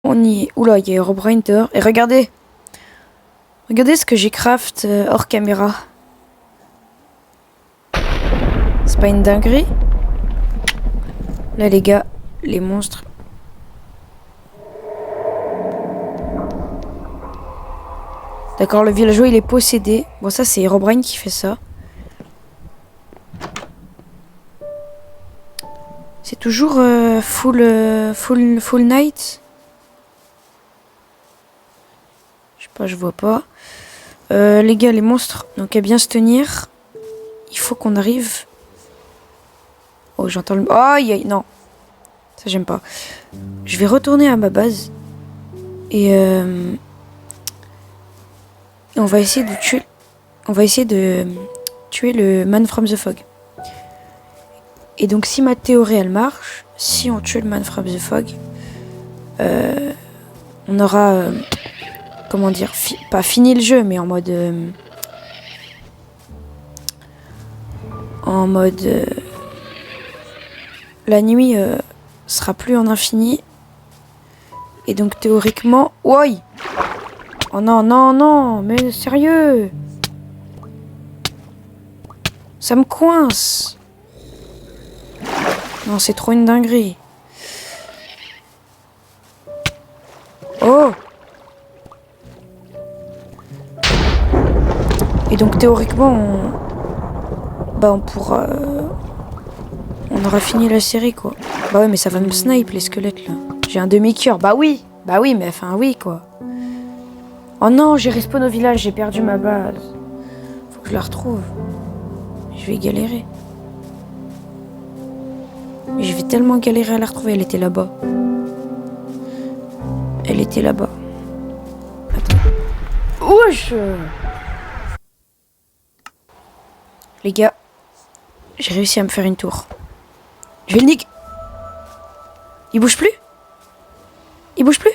On y est. Oula, il y a Herobrine dehors. Et regardez. Regardez ce que j'ai craft hors caméra. C'est pas une dinguerie? Là, les gars, les monstres. D'accord, le villageois, il est possédé. Bon, ça, c'est Herobrine qui fait ça. C'est toujours full night. Je sais pas, je vois pas. Les gars, les monstres, donc à bien se tenir. Il faut qu'on arrive. Oh, j'entends le... Oh, non. Ça, j'aime pas. Je vais retourner à ma base. Et on va essayer de tuer... On va essayer de tuer le Man from the Fog. Et donc, si ma théorie, elle marche, si on tue le Man from the Fog, on aura... comment dire, pas fini le jeu, mais en mode la nuit sera plus en infini, et donc théoriquement, oi, oh non non non, mais sérieux, ça me coince, non c'est trop une dinguerie. Oh. Et donc théoriquement, on pourra... on aura fini la série, quoi. Bah ouais, mais ça va me snipe, les squelettes, là. J'ai un demi-cœur. Bah oui, mais enfin oui, quoi. Oh non, j'ai respawn au village, j'ai perdu ma base. Faut que je la retrouve. Je vais galérer. Mais je vais tellement galérer à la retrouver, elle était là-bas. Elle était là-bas. Attends. Wesh! Les gars, j'ai réussi à me faire une tour. Je vais le nique. Il bouge plus? Il bouge plus?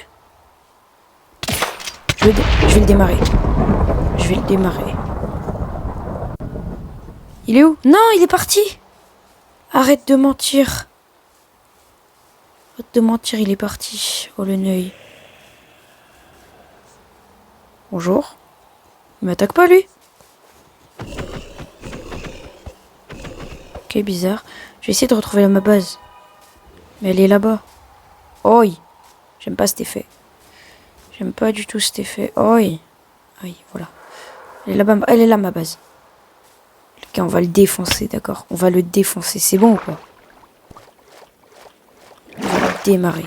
Je vais le démarrer. Je vais le démarrer. Il est où? Non, il est parti. Arrête de mentir. Arrête de mentir, il est parti. Oh le neuil. Bonjour. Il m'attaque pas lui? Ok, bizarre. Je vais essayer de retrouver ma base. Mais elle est là-bas. Oi. J'aime pas cet effet. J'aime pas du tout cet effet. Oi. Aïe, voilà. Elle est là-bas. Elle est là, ma base. Ok, on va le défoncer, d'accord. On va le défoncer. C'est bon ou pas? On va le démarrer.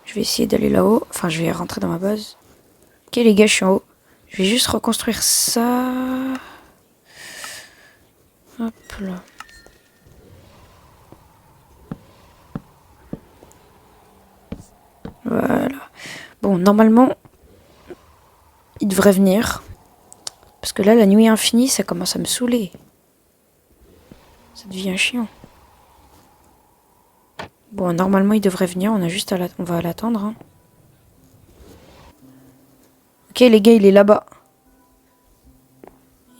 Je vais essayer d'aller là-haut. Enfin, je vais rentrer dans ma base. Ok, les gars, je suis en haut. Je vais juste reconstruire ça. Hop là. Voilà. Bon, normalement, il devrait venir. Parce que là, la nuit infinie, ça commence à me saouler. Ça devient chiant. Bon, normalement, il devrait venir. On a juste on va l'attendre. Hein. Ok, les gars, il est là-bas.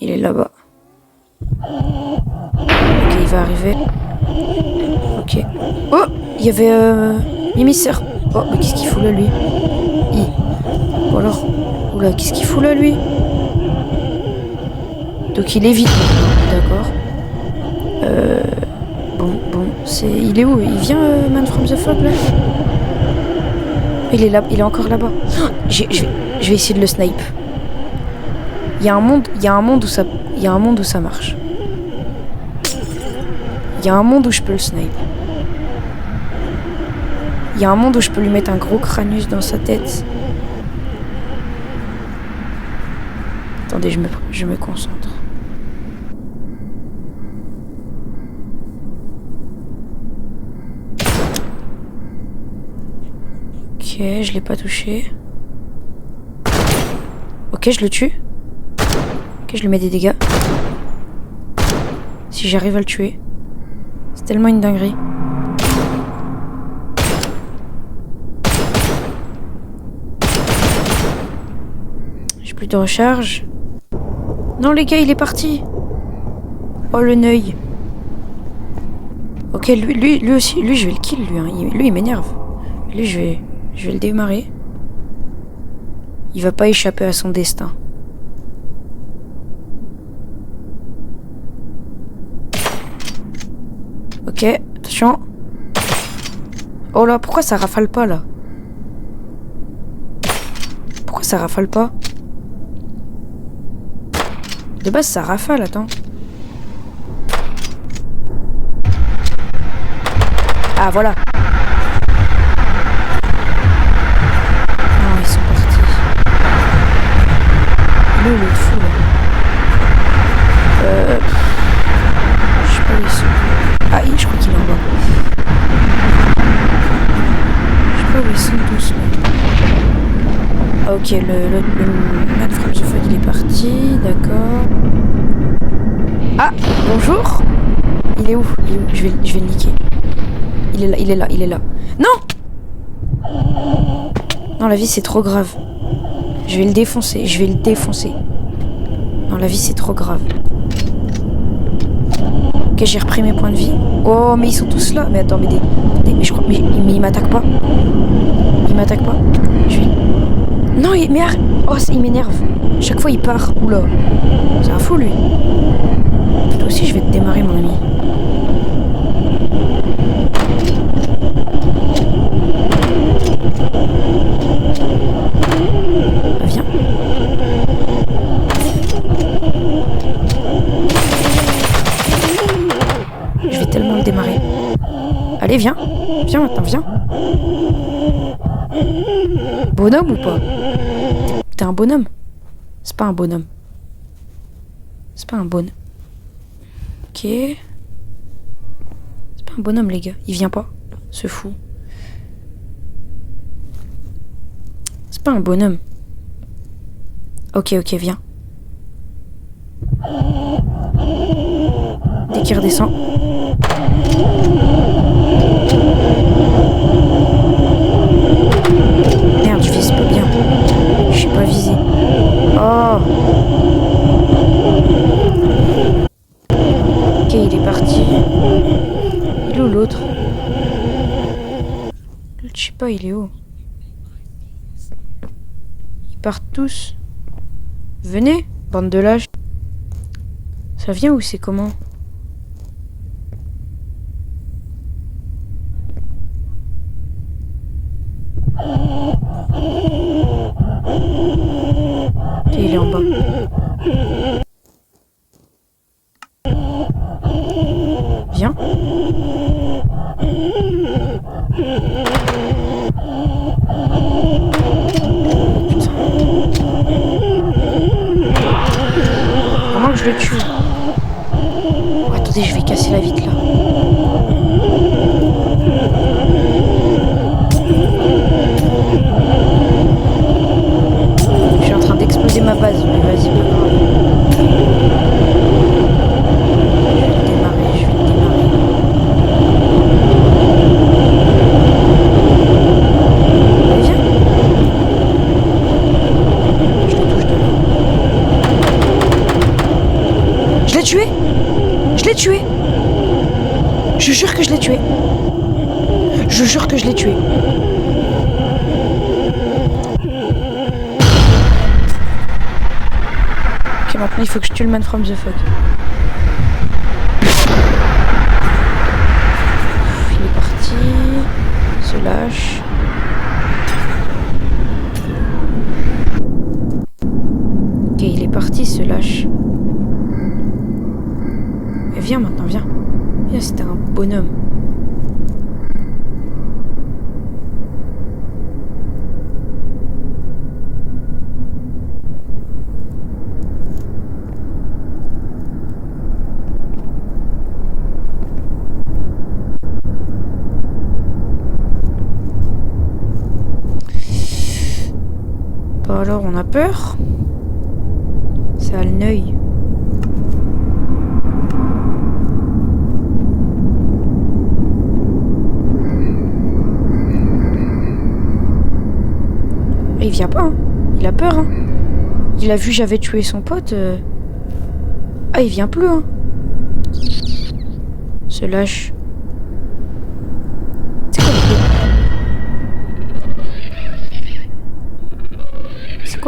Il est là-bas. Ok, il va arriver. Ok. Oh, il y avait l'émissaire. Oh, mais qu'est-ce qu'il fout là, lui? Ou alors... Oula, qu'est-ce qu'il fout là, lui? Donc il évite. D'accord. Bon, c'est... Il est où? Il vient, Man from the Fog, là? Il est là, il est encore là-bas. Oh, je vais essayer de le snipe. Il y a un monde où ça marche. Il y a un monde où je peux le snipe. Il y a un monde où je peux lui mettre un gros crânus dans sa tête. Attendez, je me concentre. Ok, je l'ai pas touché. Ok, je le tue. Ok, je lui mets des dégâts. Si j'arrive à le tuer. C'est tellement une dinguerie. J'ai plus de recharge. Non les gars, il est parti. Oh le neuil. Ok, lui aussi, lui je vais le kill, lui. Hein. Lui il m'énerve. Lui je vais le démarrer. Il va pas échapper à son destin. Ok, attention. Oh là, pourquoi ça rafale pas là? Pourquoi ça rafale pas? De base ça rafale, attends. Ah voilà. Non, ils sont partis. Lui, il est fou là. Je sais pas où ils sont. Ah, je crois qu'il est en bas. Je sais pas où ils sont tous là. Ah, ok, le man from the fog il est parti, d'accord. Ah, bonjour. Il est où? Je vais le niquer. Il est là. Non! Non, la vie c'est trop grave. Je vais le défoncer. Non, la vie c'est trop grave. Ok, j'ai repris mes points de vie. Oh, mais ils sont tous là. Mais attends, mais je crois. Mais il m'attaque pas. Je vais. Non, mais arrête. Oh, il m'énerve. Chaque fois il part. Oula. C'est un fou lui. Toi aussi, je vais te démarrer, mon ami. Viens. Je vais tellement le démarrer. Allez, viens. Viens maintenant, viens. Bonhomme ou pas? T'es un bonhomme? C'est pas un bonhomme. Ok. C'est pas un bonhomme, les gars. Il vient pas. Ce fou. C'est pas un bonhomme. Ok, viens. Dès qu'il redescend. Merde, je vise pas bien. Je suis pas visé. Oh. Ok, il est parti. Il est où l'autre? Je sais pas, il est où? Ils partent tous. Venez, bande de lâches. Ça vient ou c'est comment? Ok, il est en bas. Viens. Putain. Comment que je le tue? Oh, attendez, je vais casser la vitre là. Je suis en train d'exploser ma base, mais vas-y, pas grave. Je vais le démarrer. Allez, viens. Je le touche de là. Je l'ai tué! Je jure que je l'ai tué. Ok, maintenant il faut que je tue le man from the fog. Il est parti. Se lâche. Ok, il est parti, se lâche. Et viens maintenant, viens. Viens, c'était un bonhomme. Bah alors, on a peur. Ça a le œil. Il vient pas, hein. Il a peur, hein. Il a vu j'avais tué son pote. Ah, il vient plus, hein. Se lâche.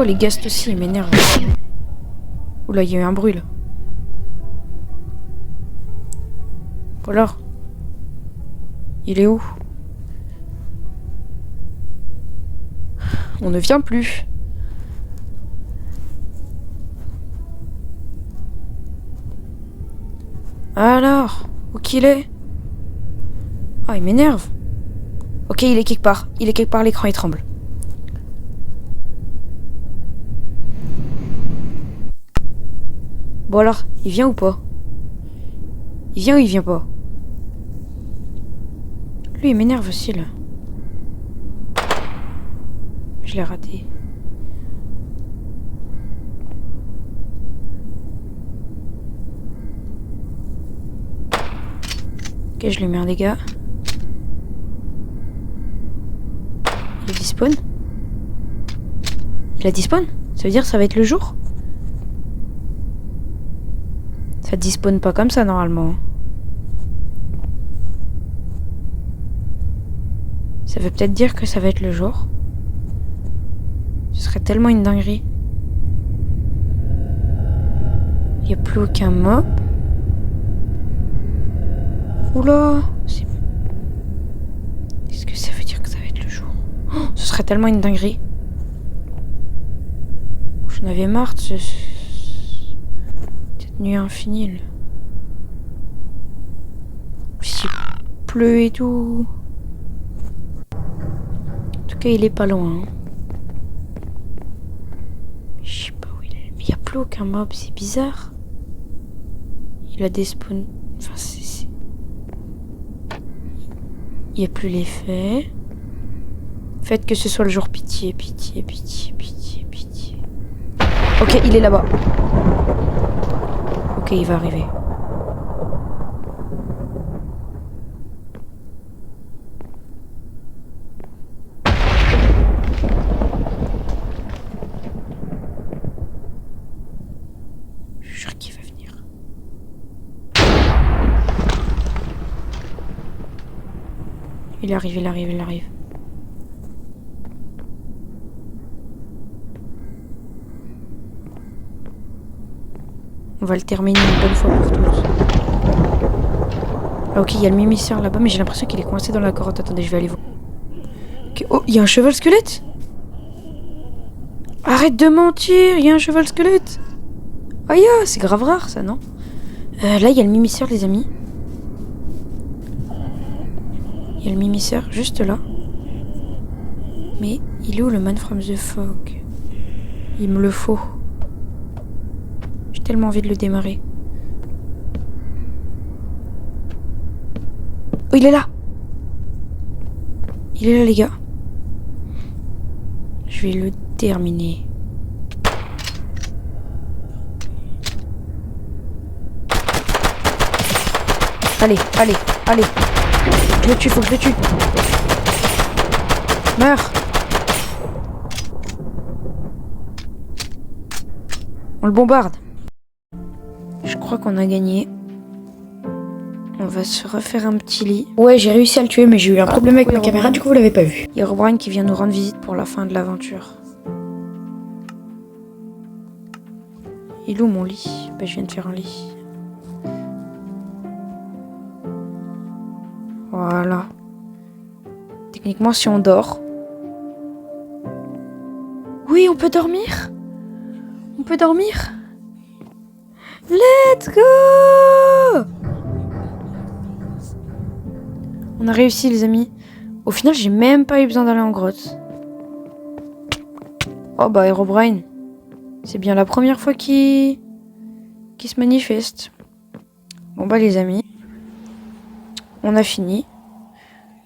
fois les ghasts aussi, ils m'énervent. Oula, il y a eu un bruit là. Ou alors, il est où? On ne vient plus. Alors, où qu'il est? Ah, il m'énerve. Ok, il est quelque part. Il est quelque part, l'écran il tremble. Bon alors, il vient ou pas? Il vient ou il vient pas? Lui, il m'énerve aussi, là. Je l'ai raté. Ok, je lui mets un dégât. Il despawn? Il a despawn? Ça veut dire que ça va être le jour? Ça despawn pas comme ça, normalement. Ça veut peut-être dire que ça va être le jour. Ce serait tellement une dinguerie. Il n'y a plus aucun mob. Oula, est-ce que ça veut dire que ça va être le jour? Oh, ce serait tellement une dinguerie. J'en avais marre de cette nuit infinie là. Puis il pleut et tout. En tout cas, il est pas loin. Hein. Je sais pas où il est. Mais il n'y a plus aucun mob, c'est bizarre. Il a des spawns. Enfin, c'est... Il n'y a plus l'effet. Faites que ce soit le jour, pitié, pitié, pitié, pitié, pitié. Ok, il est là-bas. Ok, il va arriver. Je suis sûr qu'il va venir. Il arrive, il arrive, il arrive. On va le terminer une bonne fois pour toutes. Ah, ok, il y a le mimicien là-bas, mais j'ai l'impression qu'il est coincé dans la grotte. Attendez, je vais aller voir. Okay. Oh, il y a un cheval squelette. Arrête de mentir, il y a un cheval squelette. Aïe, c'est grave rare ça, non? Là, il y a le mimicien, les amis. Il y a le mimicien juste là. Mais il est où le man from the fog? Il me le faut. J'ai tellement envie de le démarrer. Oh, il est là! Il est là, les gars. Je vais le terminer. Allez, allez, allez. Je le tue, faut que je le tue. Meurs! On le bombarde. Je crois qu'on a gagné. On va se refaire un petit lit. Ouais, j'ai réussi à le tuer, mais j'ai eu un problème avec ma caméra, du coup vous l'avez pas vu. Il y a Herobrine qui vient nous rendre visite pour la fin de l'aventure. Il est où mon lit? Bah, je viens de faire un lit. Voilà. Techniquement, si on dort... Oui, on peut dormir. On peut dormir. Let's go! On a réussi, les amis. Au final, j'ai même pas eu besoin d'aller en grotte. Oh bah, Herobrine. C'est bien la première fois qu'il se manifeste. Bon bah, les amis. On a fini.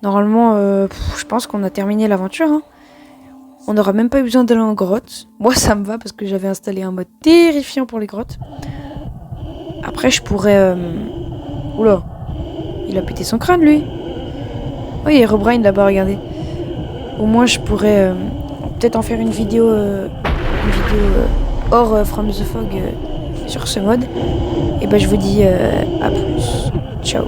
Normalement, je pense qu'on a terminé l'aventure. Hein. On n'aura même pas eu besoin d'aller en grotte. Moi, ça me va parce que j'avais installé un mode terrifiant pour les grottes. Après, je pourrais... Oula. Il a pété son crâne, lui. Oh, il y a Herobrine là-bas, regardez. Au moins, je pourrais peut-être en faire une vidéo hors From the Fog sur ce mode. Et ben, je vous dis à plus. Ciao.